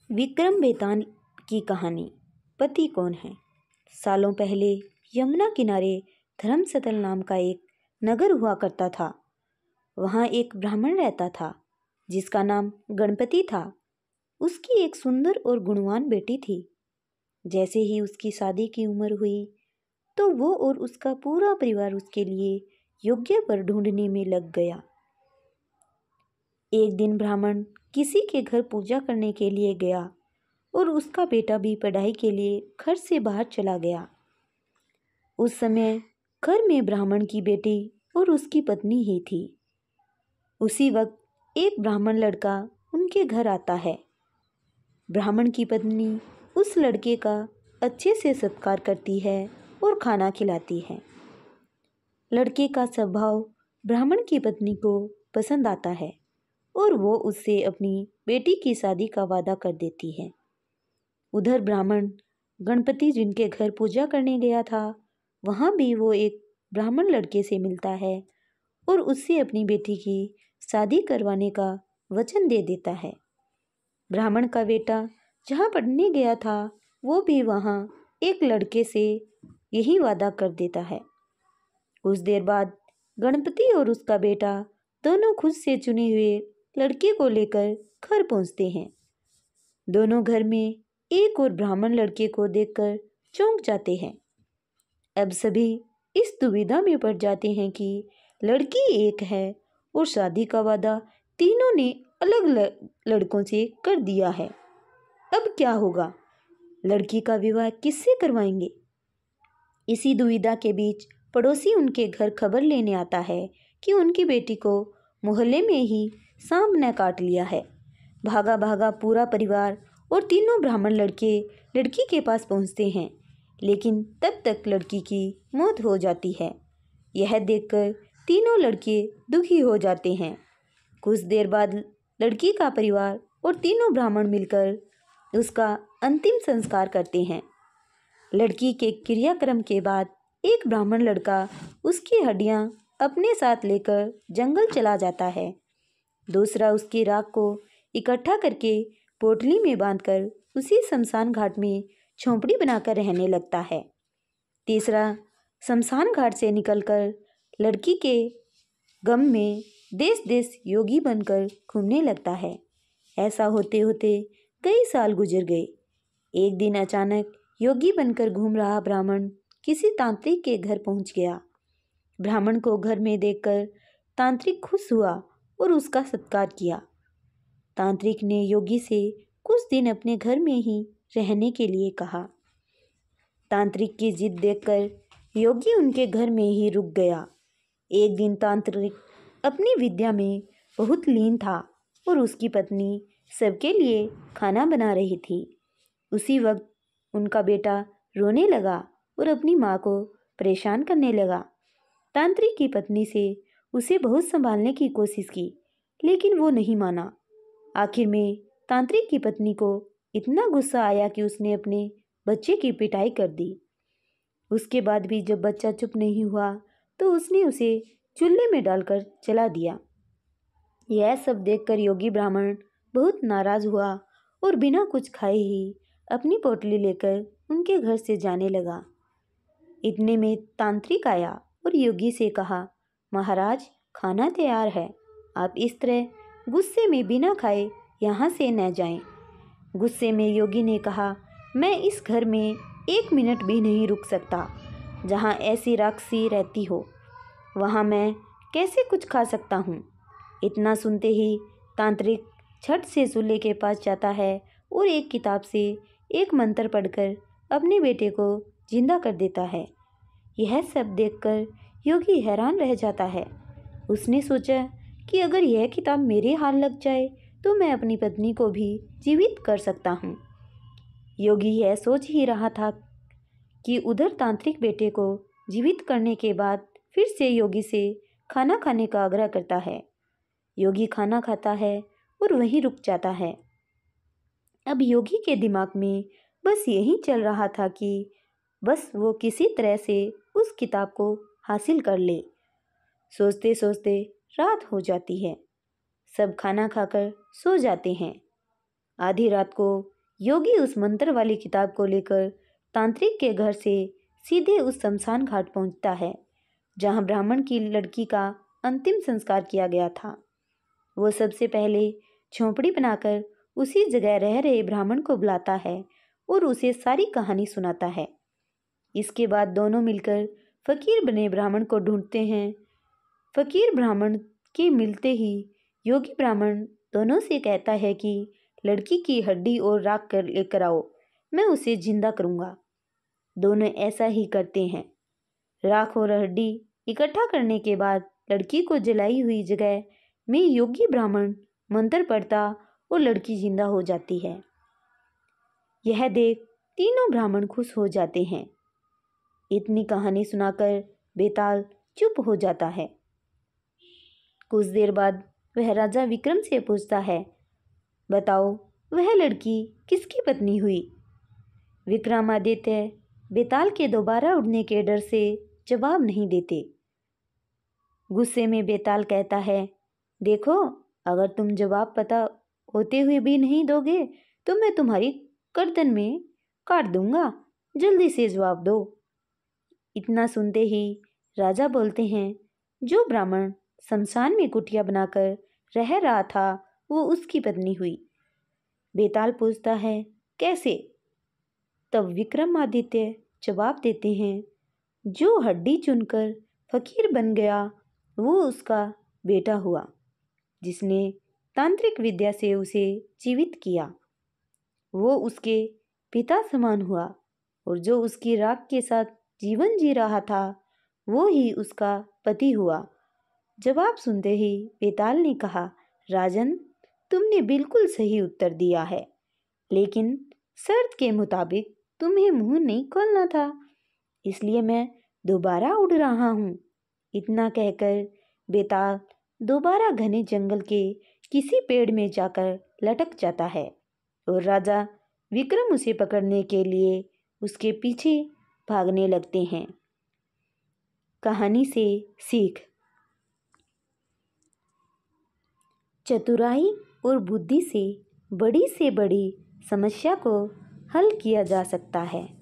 विक्रम बेताल की कहानी। पति कौन है। सालों पहले यमुना किनारे धर्मसतल नाम का एक नगर हुआ करता था। वहाँ एक ब्राह्मण रहता था जिसका नाम गणपति था। उसकी एक सुंदर और गुणवान बेटी थी। जैसे ही उसकी शादी की उम्र हुई तो वो और उसका पूरा परिवार उसके लिए योग्य वर ढूंढने में लग गया। एक दिन ब्राह्मण किसी के घर पूजा करने के लिए गया और उसका बेटा भी पढ़ाई के लिए घर से बाहर चला गया। उस समय घर में ब्राह्मण की बेटी और उसकी पत्नी ही थी। उसी वक्त एक ब्राह्मण लड़का उनके घर आता है। ब्राह्मण की पत्नी उस लड़के का अच्छे से सत्कार करती है और खाना खिलाती है। लड़के का स्वभाव ब्राह्मण की पत्नी को पसंद आता है और वो उससे अपनी बेटी की शादी का वादा कर देती है। उधर ब्राह्मण गणपति जिनके घर पूजा करने गया था, वहाँ भी वो एक ब्राह्मण लड़के से मिलता है और उससे अपनी बेटी की शादी करवाने का वचन दे देता है। ब्राह्मण का बेटा जहाँ पढ़ने गया था वो भी वहाँ एक लड़के से यही वादा कर देता है। कुछ देर बाद गणपति और उसका बेटा दोनों खुद से चुने हुए लड़के को लेकर घर पहुंचते हैं। दोनों घर में एक और ब्राह्मण लड़के को देखकर चौंक जाते हैं। अब सभी इस दुविधा में पड़ जाते हैं कि लड़की एक है और शादी का वादा तीनों ने अलग लड़कों से कर दिया है। अब क्या होगा? लड़की का विवाह किससे करवाएंगे? इसी दुविधा के बीच पड़ोसी उनके घर खबर लेने आता है कि उनकी बेटी को मोहल्ले में ही सांप ने काट लिया है। भागा भागा पूरा परिवार और तीनों ब्राह्मण लड़के लड़की के पास पहुंचते हैं, लेकिन तब तक लड़की की मौत हो जाती है। यह देखकर तीनों लड़के दुखी हो जाते हैं। कुछ देर बाद लड़की का परिवार और तीनों ब्राह्मण मिलकर उसका अंतिम संस्कार करते हैं। लड़की के क्रियाक्रम के बाद एक ब्राह्मण लड़का उसकी हड्डियां अपने साथ लेकर जंगल चला जाता है। दूसरा उसकी राख को इकट्ठा करके पोटली में बांधकर उसी शमशान घाट में झोंपड़ी बनाकर रहने लगता है। तीसरा शमशान घाट से निकलकर लड़की के गम में देश देश योगी बनकर घूमने लगता है। ऐसा होते होते कई साल गुजर गए। एक दिन अचानक योगी बनकर घूम रहा ब्राह्मण किसी तांत्रिक के घर पहुंच गया। ब्राह्मण को घर में देखकर तांत्रिक खुश हुआ और उसका सत्कार किया। तांत्रिक ने योगी से कुछ दिन अपने घर में ही रहने के लिए कहा। तांत्रिक की जिद देखकर योगी उनके घर में ही रुक गया। एक दिन तांत्रिक अपनी विद्या में बहुत लीन था और उसकी पत्नी सबके लिए खाना बना रही थी। उसी वक्त उनका बेटा रोने लगा और अपनी माँ को परेशान करने लगा। तांत्रिक की पत्नी से उसे बहुत संभालने की कोशिश की, लेकिन वो नहीं माना। आखिर में तांत्रिक की पत्नी को इतना गुस्सा आया कि उसने अपने बच्चे की पिटाई कर दी। उसके बाद भी जब बच्चा चुप नहीं हुआ तो उसने उसे चूल्हे में डालकर जला दिया। यह सब देखकर योगी ब्राह्मण बहुत नाराज हुआ और बिना कुछ खाए ही अपनी पोटली लेकर उनके घर से जाने लगा। इतने में तांत्रिक आया और योगी से कहा, महाराज खाना तैयार है, आप इस तरह गुस्से में बिना खाए यहाँ से न जाएं। गुस्से में योगी ने कहा, मैं इस घर में 1 मिनट भी नहीं रुक सकता। जहाँ ऐसी राक्षसी रहती हो वहाँ मैं कैसे कुछ खा सकता हूँ। इतना सुनते ही तांत्रिक झट से चूल्हे के पास जाता है और एक किताब से एक मंत्र पढ़कर अपने बेटे को जिंदा कर देता है। यह सब देखकर योगी हैरान रह जाता है। उसने सोचा कि अगर यह किताब मेरे हाथ लग जाए तो मैं अपनी पत्नी को भी जीवित कर सकता हूँ। योगी यह सोच ही रहा था कि उधर तांत्रिक बेटे को जीवित करने के बाद फिर से योगी से खाना खाने का आग्रह करता है। योगी खाना खाता है और वहीं रुक जाता है। अब योगी के दिमाग में बस यही चल रहा था कि बस वो किसी तरह से उस किताब को हासिल कर ले। सोचते सोचते रात हो जाती है। सब खाना खाकर सो जाते हैं। आधी रात को योगी उस मंत्र वाली किताब को लेकर तांत्रिक के घर से सीधे उस शमशान घाट पहुंचता है जहां ब्राह्मण की लड़की का अंतिम संस्कार किया गया था। वो सबसे पहले झोंपड़ी बनाकर उसी जगह रह रहे ब्राह्मण को बुलाता है और उसे सारी कहानी सुनाता है। इसके बाद दोनों मिलकर फकीर बने ब्राह्मण को ढूंढते हैं। फकीर ब्राह्मण के मिलते ही योगी ब्राह्मण दोनों से कहता है कि लड़की की हड्डी और राख कर लेकर आओ, मैं उसे जिंदा करूंगा। दोनों ऐसा ही करते हैं। राख और हड्डी इकट्ठा करने के बाद लड़की को जलाई हुई जगह में योगी ब्राह्मण मंत्र पढ़ता और लड़की जिंदा हो जाती है। यह देख तीनों ब्राह्मण खुश हो जाते हैं। इतनी कहानी सुनाकर बेताल चुप हो जाता है। कुछ देर बाद वह राजा विक्रम से पूछता है, बताओ वह लड़की किसकी पत्नी हुई? विक्रमादित्य बेताल के दोबारा उड़ने के डर से जवाब नहीं देते। गुस्से में बेताल कहता है, देखो अगर तुम जवाब पता होते हुए भी नहीं दोगे तो मैं तुम्हारी गर्दन में काट दूंगा, जल्दी से जवाब दो। इतना सुनते ही राजा बोलते हैं, जो ब्राह्मण शमशान में कुटिया बनाकर रह रहा था वो उसकी पत्नी हुई। बेताल पूछता है, कैसे? तब विक्रमादित्य जवाब देते हैं, जो हड्डी चुनकर फकीर बन गया वो उसका बेटा हुआ, जिसने तांत्रिक विद्या से उसे जीवित किया। वो उसके पिता समान हुआ और जो उसकी राख के साथ जीवन जी रहा था वो ही उसका पति हुआ। जवाब सुनते ही बेताल ने कहा, राजन तुमने बिल्कुल सही उत्तर दिया है, लेकिन शर्त के मुताबिक तुम्हें मुंह नहीं खोलना था, इसलिए मैं दोबारा उड़ रहा हूँ। इतना कहकर बेताल दोबारा घने जंगल के किसी पेड़ में जाकर लटक जाता है और राजा विक्रम उसे पकड़ने के लिए उसके पीछे भागने लगते हैं। कहानी से सीख। चतुराई और बुद्धि से बड़ी समस्या को हल किया जा सकता है।